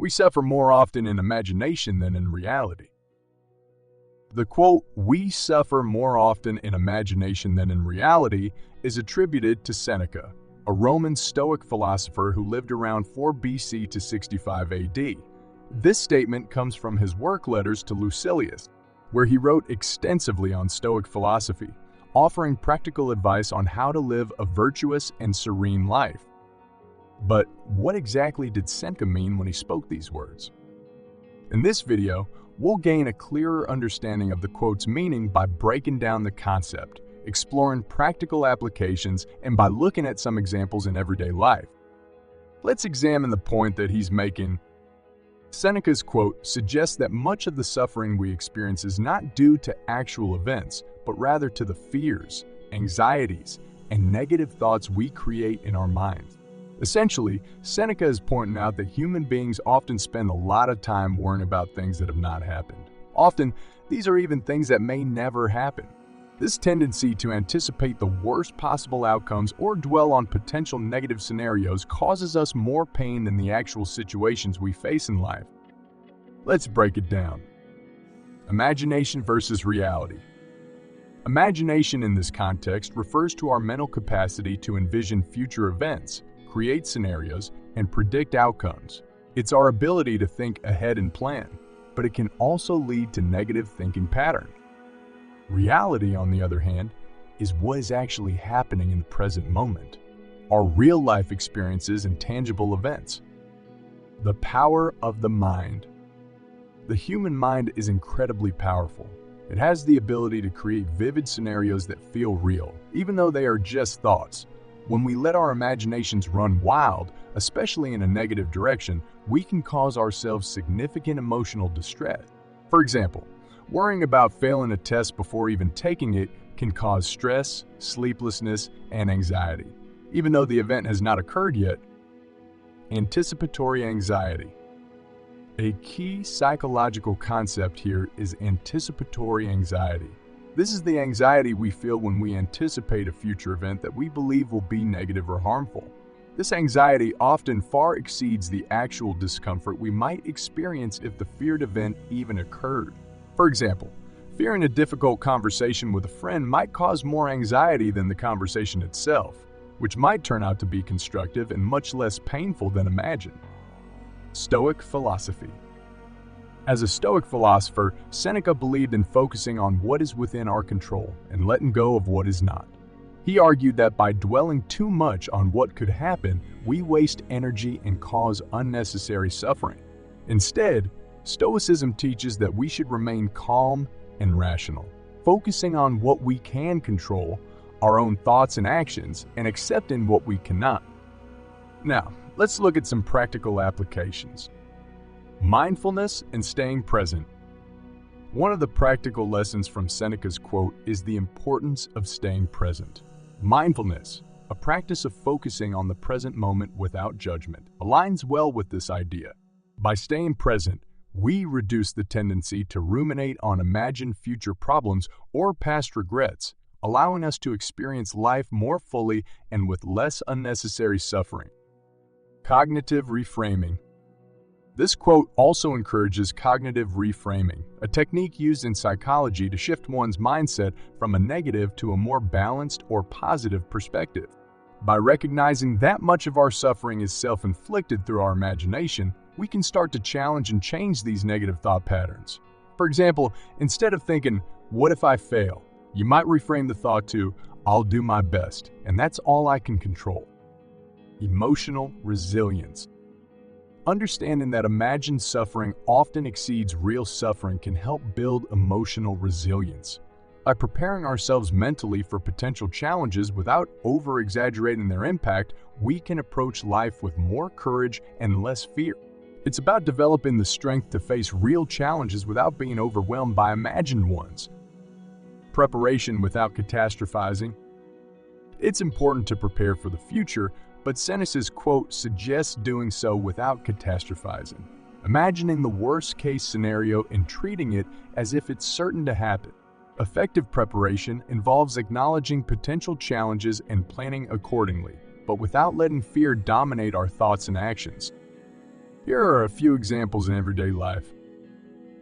We suffer more often in imagination than in reality. The quote, "We suffer more often in imagination than in reality," is attributed to Seneca, a Roman Stoic philosopher who lived around 4 BC to 65 AD. This statement comes from his work letters to Lucilius, where he wrote extensively on Stoic philosophy, offering practical advice on how to live a virtuous and serene life. But what exactly did Seneca mean when he spoke these words? In this video, we'll gain a clearer understanding of the quote's meaning by breaking down the concept, exploring practical applications, and by looking at some examples in everyday life. Let's examine the point that he's making. Seneca's quote suggests that much of the suffering we experience is not due to actual events, but rather to the fears, anxieties, and negative thoughts we create in our minds. Essentially, Seneca is pointing out that human beings often spend a lot of time worrying about things that have not happened. Often, these are even things that may never happen. This tendency to anticipate the worst possible outcomes or dwell on potential negative scenarios causes us more pain than the actual situations we face in life. Let's break it down. Imagination versus reality. Imagination in this context refers to our mental capacity to envision future events, create scenarios, and predict outcomes. It's our ability to think ahead and plan, but it can also lead to negative thinking patterns. Reality, on the other hand, is what is actually happening in the present moment, our real-life experiences and tangible events. The power of the mind. The human mind is incredibly powerful. It has the ability to create vivid scenarios that feel real, even though they are just thoughts. When we let our imaginations run wild, especially in a negative direction, we can cause ourselves significant emotional distress. For example, worrying about failing a test before even taking it can cause stress, sleeplessness, and anxiety, even though the event has not occurred yet. Anticipatory anxiety. A key psychological concept here is anticipatory anxiety. This is the anxiety we feel when we anticipate a future event that we believe will be negative or harmful. This anxiety often far exceeds the actual discomfort we might experience if the feared event even occurred. For example, fearing a difficult conversation with a friend might cause more anxiety than the conversation itself, which might turn out to be constructive and much less painful than imagined. Stoic Philosophy. As a Stoic philosopher, Seneca believed in focusing on what is within our control and letting go of what is not. He argued that by dwelling too much on what could happen, we waste energy and cause unnecessary suffering. Instead, Stoicism teaches that we should remain calm and rational, focusing on what we can control, our own thoughts and actions, and accepting what we cannot. Now, let's look at some practical applications. Mindfulness and staying present. One of the practical lessons from Seneca's quote is the importance of staying present. Mindfulness, a practice of focusing on the present moment without judgment, aligns well with this idea. By staying present, we reduce the tendency to ruminate on imagined future problems or past regrets, allowing us to experience life more fully and with less unnecessary suffering. Cognitive reframing. This quote also encourages cognitive reframing, a technique used in psychology to shift one's mindset from a negative to a more balanced or positive perspective. By recognizing that much of our suffering is self-inflicted through our imagination, we can start to challenge and change these negative thought patterns. For example, instead of thinking, "What if I fail?" you might reframe the thought to, "I'll do my best, and that's all I can control." Emotional resilience. Understanding that imagined suffering often exceeds real suffering can help build emotional resilience. By preparing ourselves mentally for potential challenges without over-exaggerating their impact, we can approach life with more courage and less fear. It's about developing the strength to face real challenges without being overwhelmed by imagined ones. Preparation without catastrophizing. It's important to prepare for the future, but Seneca's quote suggests doing so without catastrophizing, imagining the worst-case scenario and treating it as if it's certain to happen. Effective preparation involves acknowledging potential challenges and planning accordingly, but without letting fear dominate our thoughts and actions. Here are a few examples in everyday life.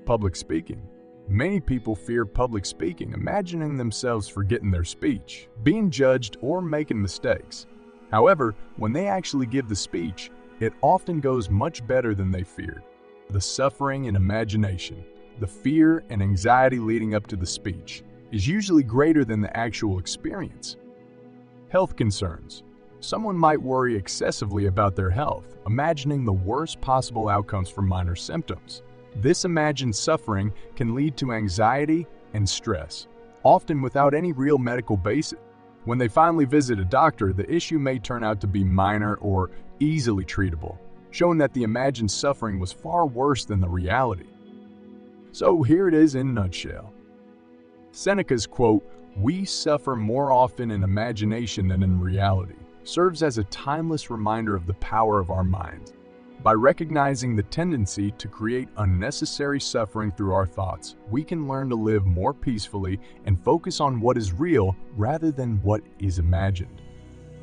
Public speaking. Many people fear public speaking, imagining themselves forgetting their speech, being judged, or making mistakes. However, when they actually give the speech, it often goes much better than they feared. The suffering and imagination, the fear and anxiety leading up to the speech, is usually greater than the actual experience. Health concerns. Someone might worry excessively about their health, imagining the worst possible outcomes for minor symptoms. This imagined suffering can lead to anxiety and stress, often without any real medical basis. When they finally visit a doctor, the issue may turn out to be minor or easily treatable, showing that the imagined suffering was far worse than the reality. So here it is in a nutshell. Seneca's quote, "We suffer more often in imagination than in reality," serves as a timeless reminder of the power of our minds. By recognizing the tendency to create unnecessary suffering through our thoughts, we can learn to live more peacefully and focus on what is real rather than what is imagined.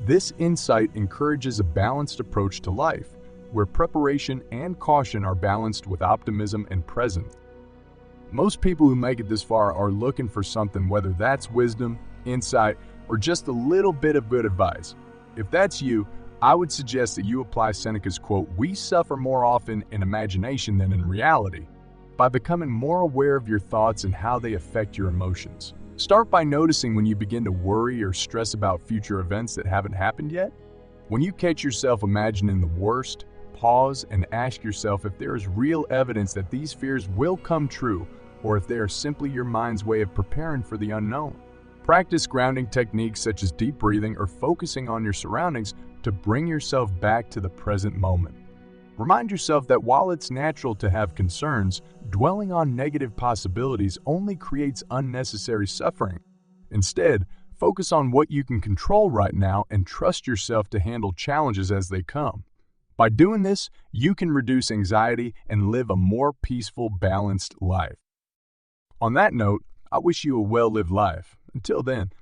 This insight encourages a balanced approach to life, where preparation and caution are balanced with optimism and presence. Most people who make it this far are looking for something, whether that's wisdom, insight, or just a little bit of good advice. If that's you, I would suggest that you apply Seneca's quote, "We suffer more often in imagination than in reality," by becoming more aware of your thoughts and how they affect your emotions. Start by noticing when you begin to worry or stress about future events that haven't happened yet. When you catch yourself imagining the worst, pause and ask yourself if there is real evidence that these fears will come true, or if they are simply your mind's way of preparing for the unknown. Practice grounding techniques such as deep breathing or focusing on your surroundings to bring yourself back to the present moment. Remind yourself that while it's natural to have concerns, dwelling on negative possibilities only creates unnecessary suffering. Instead, focus on what you can control right now and trust yourself to handle challenges as they come. By doing this, you can reduce anxiety and live a more peaceful, balanced life. On that note, I wish you a well-lived life. Until then,